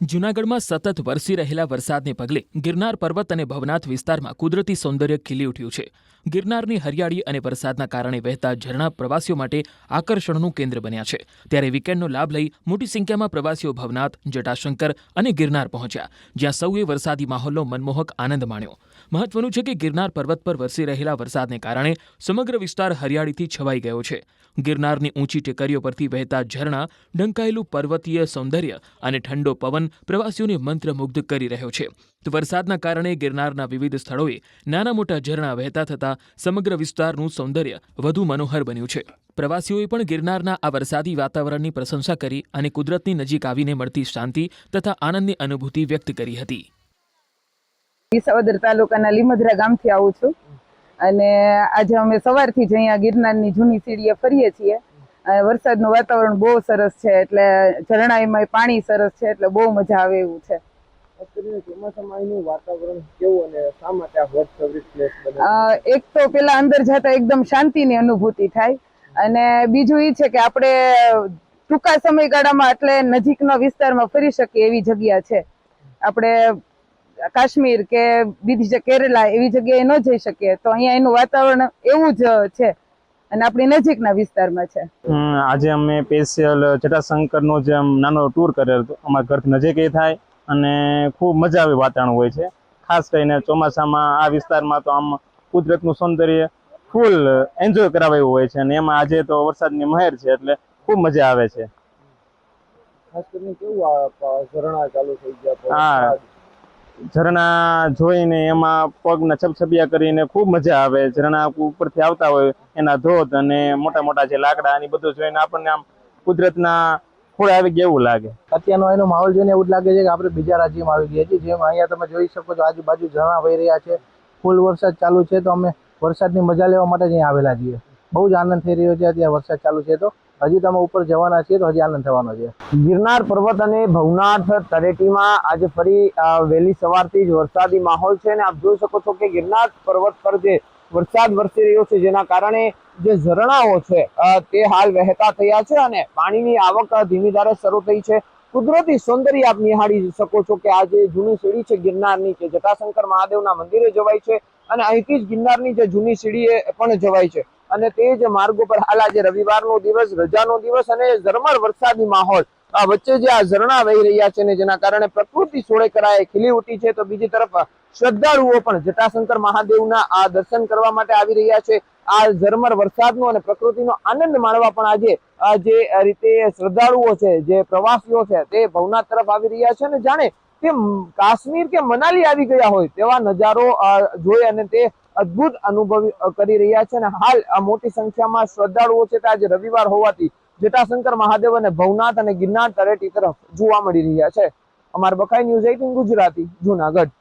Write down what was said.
જૂનાગઢમાં સતત વરસી રહેલા વરસાદને પગલે ગિરનાર પર્વત અને ભવનાથ વિસ્તારમાં કુદરતી સૌંદર્ય ખીલી ઉઠ્યું છે। ગિરનારની હરિયાળી અને વરસાદના કારણે વહેતા ઝરણા પ્રવાસીઓ માટે આકર્ષણનું કેન્દ્ર બન્યા છે। ત્યારે વીકેન્ડનો લાભ લઈ મોટી સંખ્યામાં પ્રવાસીઓ ભવનાથ, જટાશંકર અને ગિરનાર પહોંચ્યા, જ્યાં સૌએ વરસાદી માહોલનો મનમોહક આનંદ માણ્યો। મહત્વનું છે કે ગિરનાર પર્વત પર વરસી રહેલા વરસાદને કારણે સમગ્ર વિસ્તાર હરિયાળીથી છવાઈ ગયો છે। ગિરનારની ઊંચી ટેકરીઓ પરથી વહેતા ઝરણા, ઢંકાયેલું પર્વતીય સૌંદર્ય અને ઠંડો પવન પ્રવાસીઓને મંત્રમુગ્ધ કરી રહ્યો છે। તો વરસાદના કારણે ગિરનારના વિવિધ સ્થળોએ નાના મોટા ઝરણા વહેતા થતા સમગ્ર વિસ્તારનું સૌંદર્ય વધુ મનોહર બન્યું છે। પ્રવાસીઓએ પણ ગિરનારના આ વરસાદી વાતાવરણની પ્રશંસા કરી અને કુદરતની નજીક આવીને મળતી શાંતિ તથા આનંદની અનુભૂતિ વ્યક્ત કરી હતી। વિસાવદર તાલુકાના લીમધરા ગામથી આવું છું અને આજે અમે સવારથી જ અહીંયા ગિરનારની જૂની સીડીએ ફરીએ છીએ। વરસાદનું વાતાવરણ બહુ સરસ છે, એટલે ઝરણામાં પાણી સરસ છે, એટલે બહુ મજા આવે એવું છે। ચોમાસામાં એનું વાતાવરણ કેવું અને શા માટે આ હોટ ફેવરિટ પ્લેસ બને? એક તો પેલા અંદર જતા એકદમ શાંતિની અનુભૂતિ થાય, અને બીજું એ છે કે આપણે ટૂંકા સમયગાળામાં એટલે નજીકના વિસ્તારમાં ફરી શકીએ એવી જગ્યા છે। આપણે કાશ્મીર કે બીજી કેરલા એવી જગ્યાએ ન જઈ શકીએ, તો અહીંયા એનું વાતાવરણ એવું જ છે અને આપણી નજીકના વિસ્તારમાં છે। આજે અમે સ્પેશિયલ જટાશંકરનો જે નાનો ટૂર કરેલો હતો। અમારા ઘરથી નજીક એ થાય અને ખૂબ મજા આવે વાતાવરણ હોય છે। ખાસ કરીને ચોમાસામાં આ વિસ્તારમાં તો આમ કુદરતનું સૌંદર્ય ફૂલ એન્જોય કરાવે એવું હોય છે, અને એમાં આજે તો વરસાદની મહેર છે એટલે ખૂબ મજા આવે છે। ખાસ કરીને કેવું ઝરણા ચાલુ થઈ ગયા? હા, ઝરણા જોઈને એમાં પગના છબછબિયા કરીને ખૂબ મજા આવે। ઝરણા ઉપરથી આવતા હોય એના ધોધ અને મોટા મોટા જે લાકડા અને બધું જોઈને આપણને આમ કુદરતના ખોળે આવી ગયા એવું લાગે। અત્યારનો એનો માહોલ જોઈને એવું જ લાગે છે કે આપણે બીજા રાજ્યમાં આવી ગયા છીએ। જેમ અહીંયા તમે જોઈ શકો છો, આજુબાજુ ઝરણા વહી રહ્યા છે, ફૂલ વરસાદ ચાલુ છે, તો અમે વરસાદની મજા લેવા માટે જ અહીંયા આવેલા છીએ। બહુ જ આનંદ થઈ રહ્યો છે। અત્યારે વરસાદ ચાલુ છે, તો હજી તમે ઉપર જવાના છીએ તો હજી આનંદ થવાનો છે। ગિરનાર પર્વત અને ભવનાથ તળેટીમાં આજે ફરી વહેલી સવારથી જ વરસાદી માહોલ છે, અને આપ જોઈ શકો છો કે ગિરનાર પર્વત પર જે વરસાદ વરસી રહ્યો છે, જેના કારણે જે ઝરણાઓ છે તે હાલ વહેતા થયા છે અને પાણીની આવક ધીમી ધારે શરૂ થઈ છે। કુદરતી સૌંદર્ય આપ નિહાળી શકો છો કે આ જે જૂની સીડી છે ગિરનારની, કે જટાશંકર મહાદેવના મંદિરે જવાય છે, અને અહીંથી જ ગિરનારની જે જૂની સીડીએ પણ જવાય છે, અને તે જ માર્ગો પર હાલ આજે રવિવારનો દિવસ, રજાનો દિવસ અને ઝરમર વરસાદી માહોલ વચ્ચે જે આ ઝરણા વહી રહ્યા છે ને જેના કારણે પ્રકૃતિ સોળે કરાએ ખીલી ઉઠી છે, તો બીજી તરફ શ્રદ્ધાળુઓ પણ જટાશંકર મહાદેવના આ દર્શન કરવા માટે આવી રહ્યા છે। આ ઝરમર વરસાદનો અને પ્રકૃતિનો આનંદ માણવા પણ આજે જે રીતે શ્રદ્ધાળુઓ છે, જે પ્રવાસીઓ છે, તે ભવનાથ તરફ આવી રહ્યા છે, અને જાણે કે કાશ્મીર કે મનાલી આવી ગયા હોય તેવા નજારો જોઈ અને તે અદ્ભુત અનુભવ કરી રહ્યા છે। અને હાલ આ મોટી સંખ્યામાં શ્રદ્ધાળુઓ છે, આજે રવિવાર હોવાથી જટાશંકર મહાદેવ અને ભવનાથ અને ગિરનાર તળેટી તરફ જોવા મળી રહ્યા છે। અમાર બખાઈ ન્યૂઝ 18 ગુજરાતી, જૂનાગઢ।